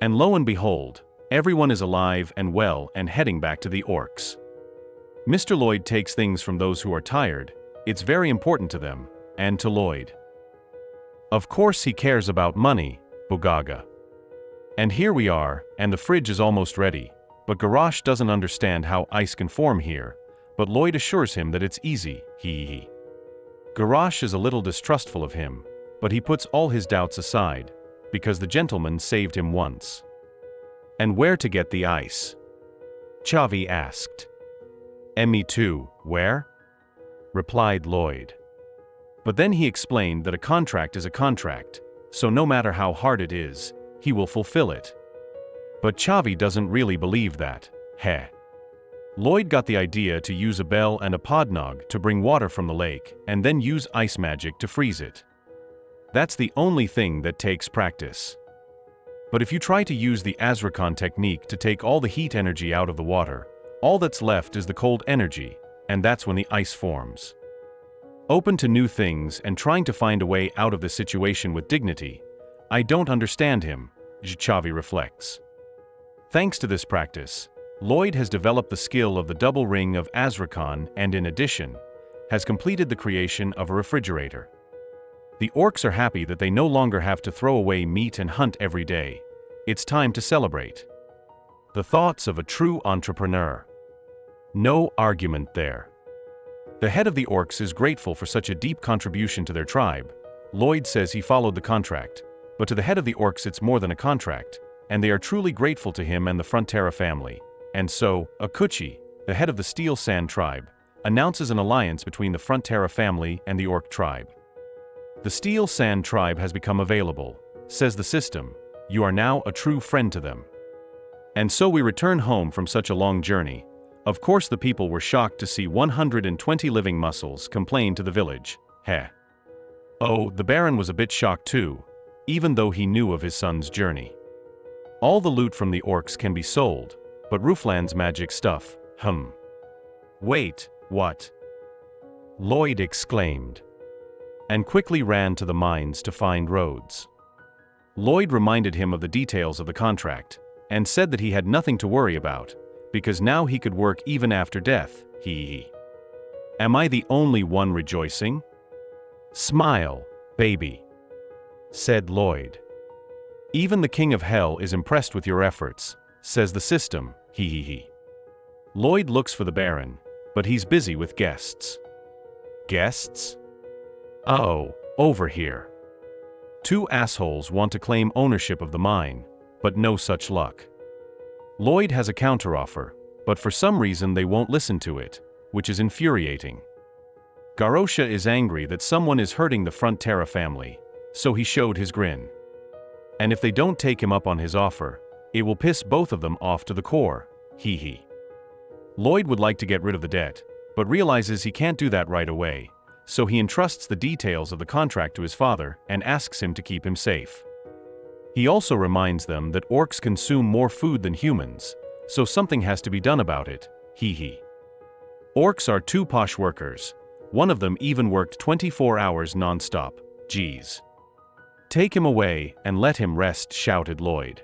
And lo and behold, everyone is alive and well and heading back to the orcs. Mr. Lloyd takes things from those who are tired. It's very important to them, and to Lloyd. Of course he cares about money, Bugaga. And here we are, and the fridge is almost ready, but Garrosh doesn't understand how ice can form here, but Lloyd assures him that it's easy, hee. Garrosh is a little distrustful of him, but he puts all his doubts aside, because the gentleman saved him once. And where to get the ice? Chavi asked. Me too, where? Replied Lloyd. But then he explained that a contract is a contract, so no matter how hard it is, he will fulfill it. But Chavi doesn't really believe that, heh. Lloyd got the idea to use a bell and a podnog to bring water from the lake and then use ice magic to freeze it. That's the only thing that takes practice. But if you try to use the Azrakhan technique to take all the heat energy out of the water, all that's left is the cold energy, and that's when the ice forms. Open to new things and trying to find a way out of the situation with dignity, I don't understand him, Chavi reflects. Thanks to this practice, Lloyd has developed the skill of the double ring of Azrakhan and in addition, has completed the creation of a refrigerator. The orcs are happy that they no longer have to throw away meat and hunt every day. It's time to celebrate. The thoughts of a true entrepreneur. No argument there. The head of the orcs is grateful for such a deep contribution to their tribe. Lloyd says he followed the contract, but to the head of the orcs it's more than a contract, and they are truly grateful to him and the Frontera family. And so, Akuchi, the head of the Steel Sand tribe, announces an alliance between the Frontera family and the orc tribe. The Steel Sand tribe has become available, says the system. You are now a true friend to them. And so we return home from such a long journey. Of course the people were shocked to see 120 living muscles complain to the village, heh. Oh, the Baron was a bit shocked too, even though he knew of his son's journey. All the loot from the orcs can be sold, but Roofland's magic stuff, Wait, what? Lloyd exclaimed. And quickly ran to the mines to find roads. Lloyd reminded him of the details of the contract, and said that he had nothing to worry about, because now he could work even after death, hee. Am I the only one rejoicing? Smile, baby, said Lloyd. Even the King of Hell is impressed with your efforts, says the system, hee. Lloyd looks for the Baron, but he's busy with guests. Guests? Oh, over here. Two assholes want to claim ownership of the mine, but no such luck. Lloyd has a counteroffer, but for some reason they won't listen to it, which is infuriating. Garosha is angry that someone is hurting the Frontera family, so he showed his grin. And if they don't take him up on his offer, it will piss both of them off to the core, hee. Lloyd would like to get rid of the debt, but realizes he can't do that right away, so he entrusts the details of the contract to his father and asks him to keep him safe. He also reminds them that orcs consume more food than humans, so something has to be done about it, hee. Orcs are two posh workers. One of them even worked 24 hours non-stop, geez. Take him away and let him rest, shouted Lloyd.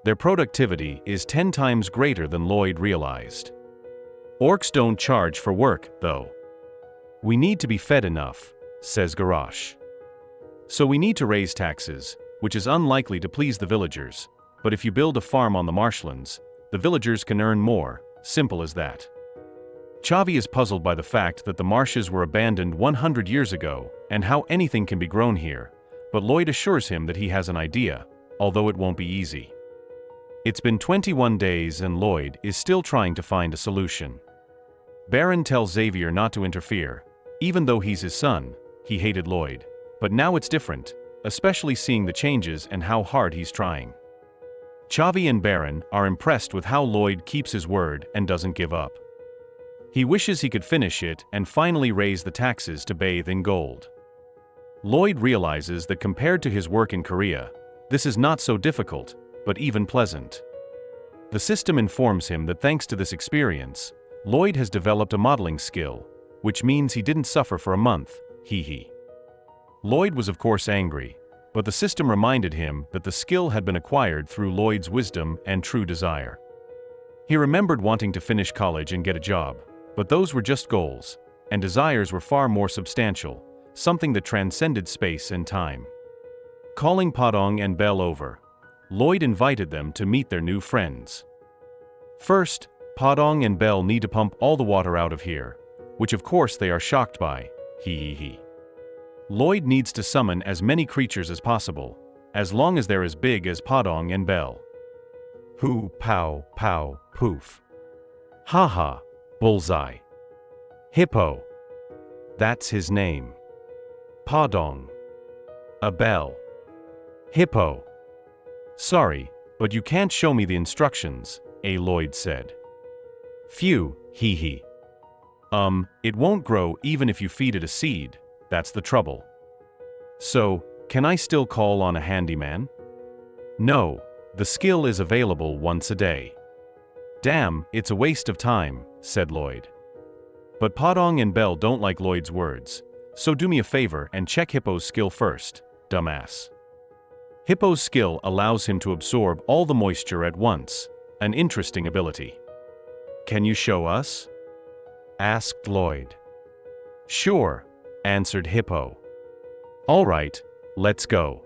Their productivity is 10 times greater than Lloyd realized. Orcs don't charge for work, though. We need to be fed enough, says Garrosh. So we need to raise taxes, which is unlikely to please the villagers, but if you build a farm on the marshlands, the villagers can earn more, simple as that. Chavi is puzzled by the fact that the marshes were abandoned 100 years ago and how anything can be grown here, but Lloyd assures him that he has an idea, although it won't be easy. It's been 21 days and Lloyd is still trying to find a solution. Baron tells Xavier not to interfere. Even though he's his son, he hated Lloyd. But now it's different, especially seeing the changes and how hard he's trying. Chavi and Baron are impressed with how Lloyd keeps his word and doesn't give up. He wishes he could finish it and finally raise the taxes to bathe in gold. Lloyd realizes that compared to his work in Korea, this is not so difficult, but even pleasant. The system informs him that thanks to this experience, Lloyd has developed a modeling skill, which means he didn't suffer for a month, hee. Lloyd was of course angry, But the system reminded him that the skill had been acquired through Lloyd's wisdom and true desire. He remembered wanting to finish college and get a job, but those were just goals, and desires were far more substantial, something that transcended space and time. Calling Padong and Bell over, Lloyd invited them to meet their new friends. First, Padong and Bell need to pump all the water out of here, which of course they are shocked by. Lloyd needs to summon as many creatures as possible, as long as they're as big as Padong and Bell. Hoo, pow, pow, poof. Ha ha, bullseye. Hippo. That's his name. Padong. A bell. Hippo. Sorry, but you can't show me the instructions, Lloyd said. Phew, hee. It won't grow even if you feed it a seed, that's the trouble. So, can I still call on a handyman? No, the skill is available once a day. Damn, it's a waste of time, said Lloyd. But Padong and Bell don't like Lloyd's words, so do me a favor and check Hippo's skill first, dumbass. Hippo's skill allows him to absorb all the moisture at once, an interesting ability. Can you show us? Asked Lloyd. Sure, answered Hippo. All right, let's go.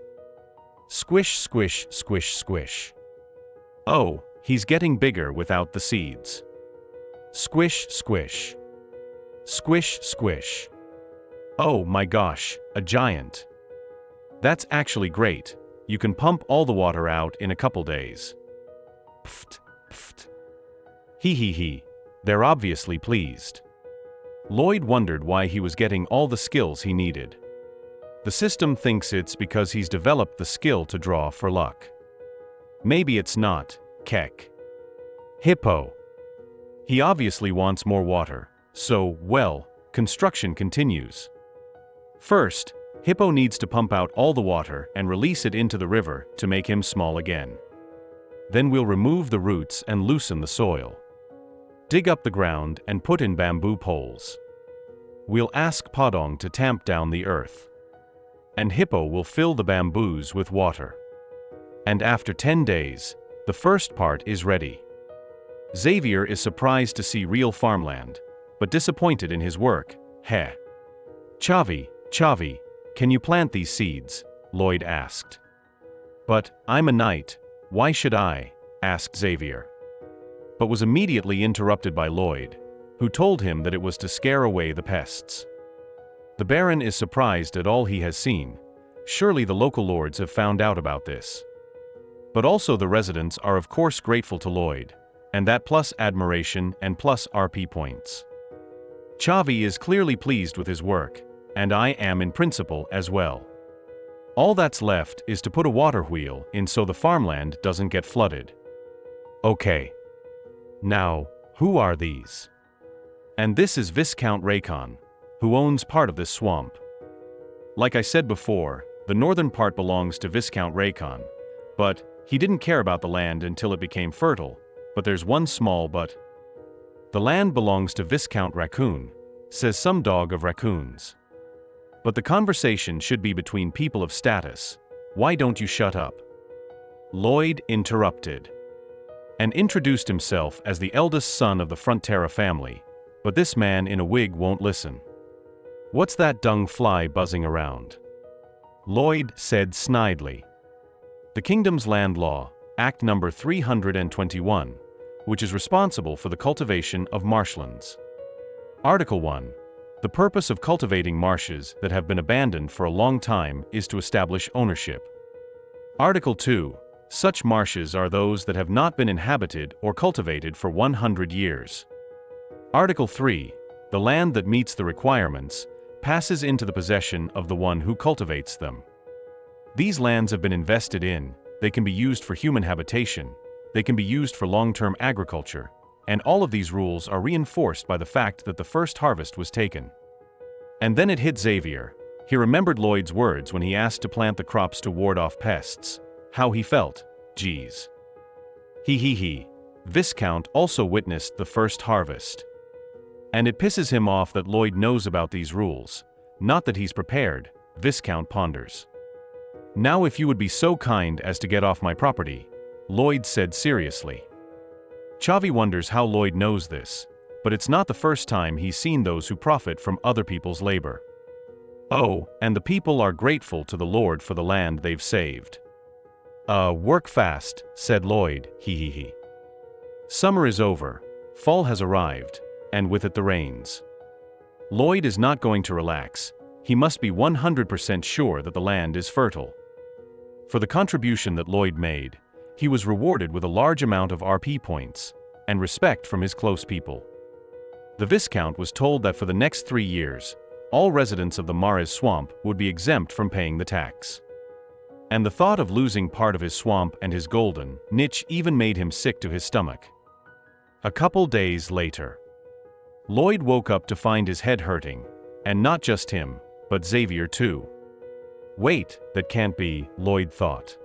Squish, squish, squish, squish. Oh, he's getting bigger without the seeds. Squish, squish. Squish, squish. Oh my gosh, a giant. That's actually great. You can pump all the water out in a couple days. Pft, pft. Hee. They're obviously pleased. Lloyd wondered why he was getting all the skills he needed. The system thinks it's because he's developed the skill to draw for luck. Maybe it's not, Keck. Hippo. He obviously wants more water, so, well, construction continues. First, Hippo needs to pump out all the water and release it into the river to make him small again. Then we'll remove the roots and loosen the soil. Dig up the ground and put in bamboo poles. We'll ask Padong to tamp down the earth. And Hippo will fill the bamboos with water. And after 10 days, the first part is ready. Xavier is surprised to see real farmland, but disappointed in his work. Heh. Chavi, can you plant these seeds? Lloyd asked. But, I'm a knight, why should I? Asked Xavier. But was immediately interrupted by Lloyd, who told him that it was to scare away the pests. The Baron is surprised at all he has seen. Surely the local lords have found out about this. But also the residents are of course grateful to Lloyd, and that plus admiration and plus RP points. Chavi is clearly pleased with his work, and I am in principle as well. All that's left is to put a water wheel in so the farmland doesn't get flooded. Okay. Now, who are these? And this is Viscount Raycon, who owns part of this swamp. Like I said before, the northern part belongs to Viscount Raycon, but he didn't care about the land until it became fertile, but there's one small but. The land belongs to Viscount Raccoon, says some dog of raccoons. But the conversation should be between people of status. Why don't you shut up? Lloyd interrupted and introduced himself as the eldest son of the Frontera family, but this man in a wig won't listen. What's that dung fly buzzing around? Lloyd said snidely. The Kingdom's Land Law, Act Number 321, which is responsible for the cultivation of marshlands. Article 1. The purpose of cultivating marshes that have been abandoned for a long time is to establish ownership. Article 2. Such marshes are those that have not been inhabited or cultivated for 100 years. Article 3. The land that meets the requirements passes into the possession of the one who cultivates them. These lands have been invested in, they can be used for human habitation, they can be used for long-term agriculture, and all of these rules are reinforced by the fact that the first harvest was taken. And then it hit Xavier. He remembered Lloyd's words when he asked to plant the crops to ward off pests. How he felt. Geez. He. Viscount also witnessed the first harvest. And it pisses him off that Lloyd knows about these rules, not that he's prepared, Viscount ponders. Now if you would be so kind as to get off my property, Lloyd said seriously. Chavi wonders how Lloyd knows this, but it's not the first time he's seen those who profit from other people's labor. Oh, and the people are grateful to the Lord for the land they've saved. Work fast, said Lloyd, he. Summer is over, fall has arrived, and with it the rains. Lloyd is not going to relax, he must be 100% sure that the land is fertile. For the contribution that Lloyd made, he was rewarded with a large amount of RP points, and respect from his close people. The Viscount was told that for the next 3 years, all residents of the Mares swamp would be exempt from paying the tax. And the thought of losing part of his swamp and his golden niche even made him sick to his stomach. A couple days later, Lloyd woke up to find his head hurting, and not just him, but Xavier too. Wait, that can't be, Lloyd thought.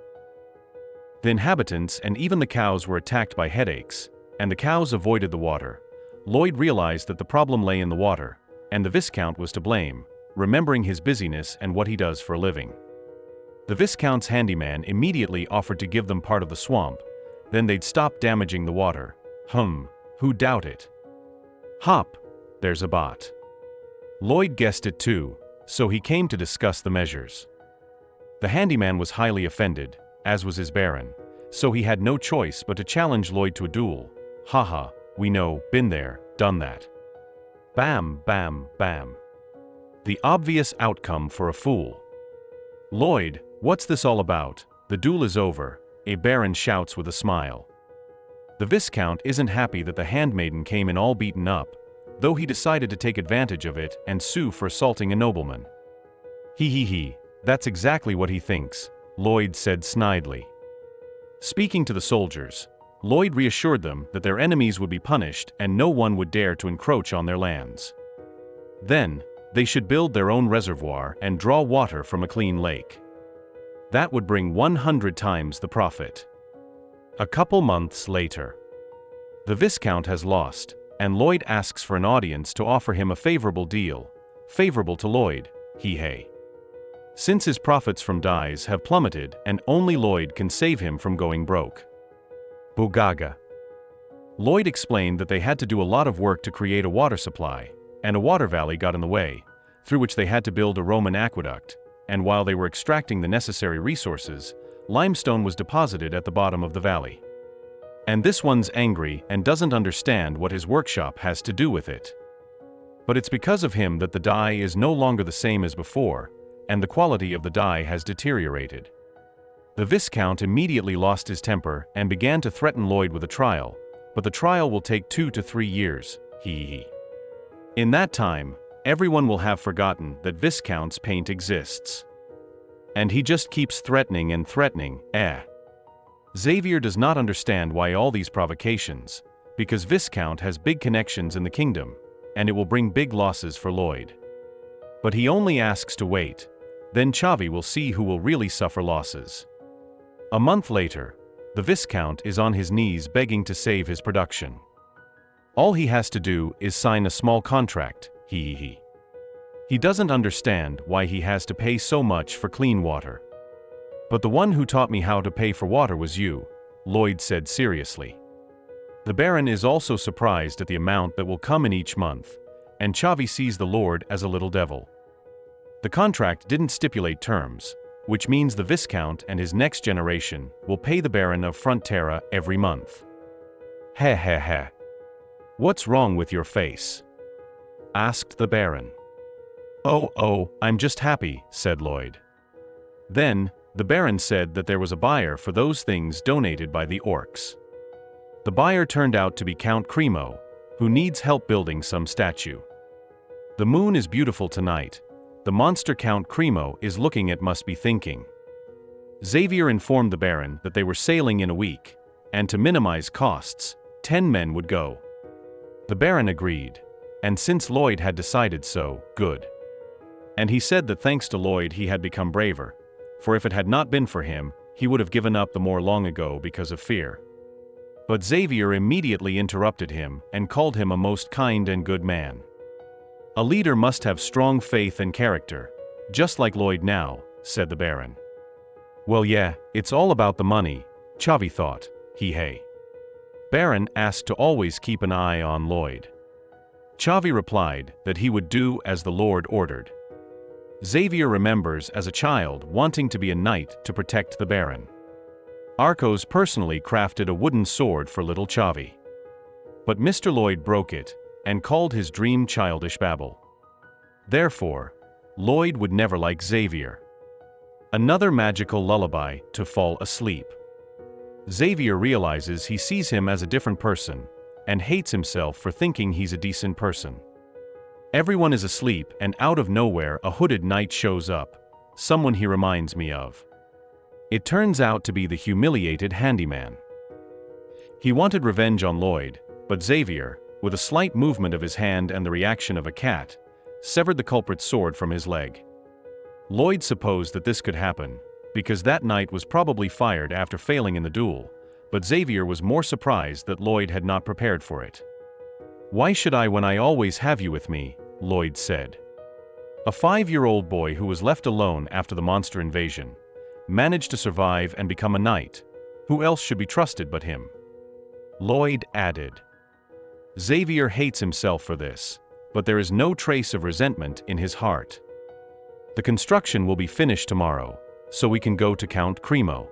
The inhabitants and even the cows were attacked by headaches, and the cows avoided the water. Lloyd realized that the problem lay in the water, and the Viscount was to blame, remembering his busyness and what he does for a living. The Viscount's handyman immediately offered to give them part of the swamp, then they'd stop damaging the water. Who'd doubt it? Hop, there's a bot. Lloyd guessed it too, so he came to discuss the measures. The handyman was highly offended, as was his Baron, so he had no choice but to challenge Lloyd to a duel. Haha, we know, been there, done that. Bam, bam, bam. The obvious outcome for a fool. Lloyd, what's this all about? The duel is over, a Baron shouts with a smile. The Viscount isn't happy that the handmaiden came in all beaten up, though he decided to take advantage of it and sue for assaulting a nobleman. He, that's exactly what he thinks, Lloyd said snidely. Speaking to the soldiers, Lloyd reassured them that their enemies would be punished and no one would dare to encroach on their lands. Then, they should build their own reservoir and draw water from a clean lake. That would bring 100 times the profit. A couple months later, the Viscount has lost, and Lloyd asks for an audience to offer him a favorable deal, favorable to Lloyd, he. Since his profits from dyes have plummeted and only Lloyd can save him from going broke. Bugaga. Lloyd explained that they had to do a lot of work to create a water supply, and a water valley got in the way, through which they had to build a Roman aqueduct, and while they were extracting the necessary resources, limestone was deposited at the bottom of the valley. And this one's angry and doesn't understand what his workshop has to do with it. But it's because of him that the dye is no longer the same as before, and the quality of the dye has deteriorated. The Viscount immediately lost his temper and began to threaten Lloyd with a trial, but the trial will take 2 to 3 years, he. In that time, everyone will have forgotten that Viscount's paint exists. And he just keeps threatening and threatening, Xavier does not understand why all these provocations, because Viscount has big connections in the kingdom, and it will bring big losses for Lloyd. But he only asks to wait, then Chavi will see who will really suffer losses. A month later, the Viscount is on his knees begging to save his production. All he has to do is sign a small contract, he. He doesn't understand why he has to pay so much for clean water. But the one who taught me how to pay for water was you, Lloyd said seriously. The Baron is also surprised at the amount that will come in each month, and Chavi sees the Lord as a little devil. The contract didn't stipulate terms, which means the Viscount and his next generation will pay the Baron of Frontera every month. Heh. What's wrong with your face? Asked the Baron. Oh, I'm just happy, said Lloyd. Then, the Baron said that there was a buyer for those things donated by the orcs. The buyer turned out to be Count Cremo, who needs help building some statue. The moon is beautiful tonight. The monster Count Cremo is looking at must be thinking. Xavier informed the Baron that they were sailing in a week, and to minimize costs, 10 men would go. The Baron agreed, and since Lloyd had decided so, good. And he said that thanks to Lloyd he had become braver, for if it had not been for him, he would have given up the more long ago because of fear. But Xavier immediately interrupted him and called him a most kind and good man. A leader must have strong faith and character, just like Lloyd now, said the Baron. Well yeah, it's all about the money, Chavi thought, hey. Baron asked to always keep an eye on Lloyd. Chavi replied that he would do as the Lord ordered. Xavier remembers as a child wanting to be a knight to protect the Baron. Arcos personally crafted a wooden sword for little Chavi. But Mr. Lloyd broke it and called his dream childish babble. Therefore, Lloyd would never like Xavier. Another magical lullaby to fall asleep. Xavier realizes he sees him as a different person and hates himself for thinking he's a decent person. Everyone is asleep and out of nowhere a hooded knight shows up, someone he reminds me of. It turns out to be the humiliated handyman. He wanted revenge on Lloyd, but Xavier, with a slight movement of his hand and the reaction of a cat, severed the culprit's sword from his leg. Lloyd supposed that this could happen, because that knight was probably fired after failing in the duel, but Xavier was more surprised that Lloyd had not prepared for it. "Why should I when I always have you with me?" Lloyd said. A 5-year-old boy who was left alone after the monster invasion managed to survive and become a knight. Who else should be trusted but him? Lloyd added. Xavier hates himself for this, but there is no trace of resentment in his heart. The construction will be finished tomorrow, so we can go to Count Cremo.